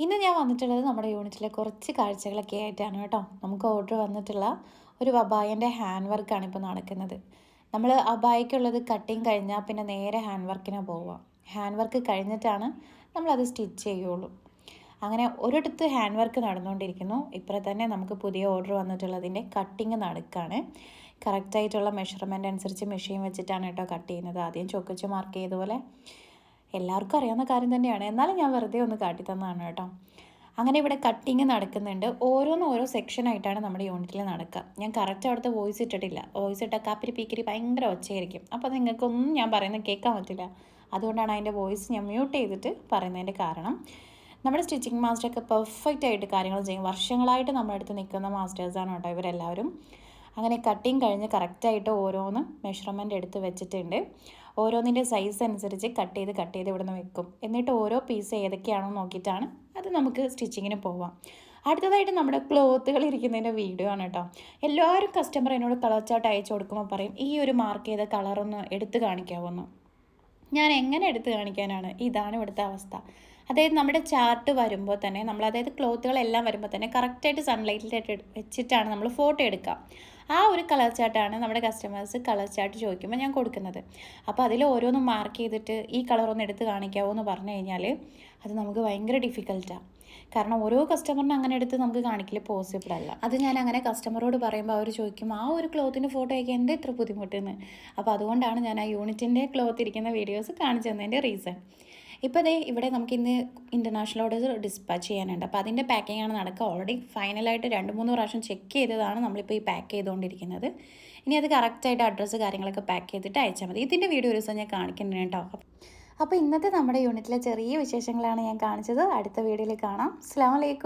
ഇന്ന് ഞാൻ വന്നിട്ടുള്ളത് നമ്മുടെ യൂണിറ്റിലെ കുറച്ച് കാഴ്ചകളൊക്കെ ആയിട്ടാണ് കേട്ടോ. നമുക്ക് ഓർഡർ വന്നിട്ടുള്ള ഒരു അബായൻ്റെ ഹാൻഡ് വർക്കാണ് ഇപ്പോൾ നടക്കുന്നത്. നമ്മൾ അബായക്കുള്ളത് കട്ടിങ് കഴിഞ്ഞാൽ പിന്നെ നേരെ ഹാൻഡ് വർക്കിന് പോവുക. ഹാൻഡ് വർക്ക് കഴിഞ്ഞിട്ടാണ് നമ്മളത് സ്റ്റിച്ച് ചെയ്യുള്ളൂ. അങ്ങനെ ഒരിടത്ത് ഹാൻഡ് വർക്ക് നടന്നുകൊണ്ടിരിക്കുന്നു. ഇപ്പോൾ തന്നെ നമുക്ക് പുതിയ ഓർഡർ വന്നിട്ടുള്ളതിൻ്റെ കട്ടിങ് നടക്കുകയാണ്. കറക്റ്റായിട്ടുള്ള മെഷർമെൻ്റ് അനുസരിച്ച് മെഷീൻ വെച്ചിട്ടാണ് കേട്ടോ കട്ട് ചെയ്യുന്നത്. ആദ്യം ചൊക്കിച്ച് മാർക്ക് ചെയ്തതുപോലെ എല്ലാവർക്കും അറിയാവുന്ന കാര്യം തന്നെയാണ്, എന്നാലും ഞാൻ വെറുതെ ഒന്ന് കാട്ടി തന്നതാണ് കേട്ടോ. അങ്ങനെ ഇവിടെ കട്ടിങ് നടക്കുന്നുണ്ട്. ഓരോ സെക്ഷനായിട്ടാണ് നമ്മുടെ യൂണിറ്റിൽ നടക്കുക. ഞാൻ കറക്റ്റ് അവിടുത്തെ വോയിസ് ഇട്ടിട്ടില്ല. വോയിസ് ഇട്ടാൽ കാപ്പിരി പീക്കിരി ഭയങ്കര ഒച്ചയായിരിക്കും. അപ്പോൾ നിങ്ങൾക്കൊന്നും ഞാൻ പറയുന്നത് കേൾക്കാൻ പറ്റില്ല. അതുകൊണ്ടാണ് അതിൻ്റെ വോയിസ് ഞാൻ മ്യൂട്ട് ചെയ്തിട്ട് പറയുന്നതിൻ്റെ കാരണം. നമ്മുടെ സ്റ്റിച്ചിങ് മാസ്റ്ററൊക്കെ പെർഫെക്റ്റ് ആയിട്ട് കാര്യങ്ങൾ ചെയ്യും. വർഷങ്ങളായിട്ട് നമ്മുടെ അടുത്ത് നിൽക്കുന്ന മാസ്റ്റേഴ്സാണ് കേട്ടോ ഇവരെല്ലാവരും. അങ്ങനെ കട്ടിങ് കഴിഞ്ഞ് കറക്റ്റായിട്ട് ഓരോന്ന് മെഷർമെൻ്റ് എടുത്ത് വെച്ചിട്ടുണ്ട്. ഓരോന്നിൻ്റെ സൈസ് അനുസരിച്ച് കട്ട് ചെയ്ത് ഇവിടെ നിന്ന് വെക്കും. എന്നിട്ട് ഓരോ പീസ് ഏതൊക്കെയാണോ നോക്കിയിട്ടാണ് അത് നമുക്ക് സ്റ്റിച്ചിങ്ങിന് പോവാം. അടുത്തതായിട്ട് നമ്മുടെ ക്ലോത്തുകൾ ഇരിക്കുന്നതിൻ്റെ വീഡിയോ ആണ് കേട്ടോ. എല്ലാവരും കസ്റ്റമർ എന്നോട് കളർ ചാർട്ട് അയച്ചു കൊടുക്കുമ്പോൾ പറയും, ഈ ഒരു മാർക്ക് ചെയ്ത കളറൊന്ന് എടുത്ത് കാണിക്കാമെന്ന്. ഞാൻ എങ്ങനെ എടുത്ത് കാണിക്കാനാണ്? ഇതാണ് ഇവിടുത്തെ അവസ്ഥ. അതായത് നമ്മുടെ ചാർട്ട് വരുമ്പോൾ തന്നെ ക്ലോത്തുകളെല്ലാം വരുമ്പോൾ തന്നെ കറക്റ്റായിട്ട് സൺലൈറ്റിൽ വെച്ചിട്ടാണ് നമ്മൾ ഫോട്ടോ എടുക്കുക. ആ ഒരു കളർ ചാർട്ടാണ് നമ്മുടെ കസ്റ്റമേഴ്സ് കളർ ചാർട്ട് ചോദിക്കുമ്പോൾ ഞാൻ കൊടുക്കുന്നത്. അപ്പോൾ അതിൽ ഓരോന്നും മാർക്ക് ചെയ്തിട്ട് ഈ കളറൊന്ന് എടുത്ത് കാണിക്കാമോ എന്ന് പറഞ്ഞു കഴിഞ്ഞാൽ അത് നമുക്ക് ഭയങ്കര ഡിഫിക്കൽട്ടാണ്. കാരണം ഓരോ കസ്റ്റമറിന് അങ്ങനെ എടുത്ത് നമുക്ക് കാണിക്കൽ പോസിബിൾ അല്ല. അത് ഞാൻ അങ്ങനെ കസ്റ്റമറോട് പറയുമ്പോൾ അവർ ചോദിക്കും, ആ ഒരു ക്ലോത്തിൻ്റെ ഫോട്ടോ അയക്കാൻ എന്താ ഇത്ര ബുദ്ധിമുട്ടെന്ന്. അപ്പോൾ അതുകൊണ്ടാണ് ഞാൻ ആ യൂണിറ്റിൻ്റെ ക്ലോത്ത് ഇരിക്കുന്ന വീഡിയോസ് കാണിച്ചു തന്നതിൻ്റെ റീസൺ. ഇപ്പോൾ ഇവിടെ നമുക്കിന്ന് ഇൻ്റർനാഷണൽ ഓർഡേഴ്സ് ഡിസ്പാച്ച് ചെയ്യാനുണ്ട്. അപ്പോൾ അതിൻ്റെ പാക്കിംഗ് ആണ് നടക്കുക. ഓൾറെഡി ഫൈനലായിട്ട് 2-3 പ്രാവശ്യം ചെക്ക് ചെയ്തതാണ് നമ്മളിപ്പോൾ ഈ പാക്ക് ചെയ്തുകൊണ്ടിരിക്കുന്നത്. ഇനി അത് കറക്റ്റായിട്ട് അഡ്രസ്സ് കാര്യങ്ങളൊക്കെ പാക്ക് ചെയ്തിട്ട് അയച്ചാൽ മതി. ഇതിൻ്റെ വീഡിയോ ഒരു ദിവസം ഞാൻ കാണിക്കുന്നുണ്ട് കേട്ടോ. അപ്പോൾ ഇന്നത്തെ നമ്മുടെ യൂണിറ്റിലെ ചെറിയ വിശേഷങ്ങളാണ് ഞാൻ കാണിച്ചത്. അടുത്ത വീഡിയോയിൽ കാണാം. അസ്സലാമു അലൈക്കും.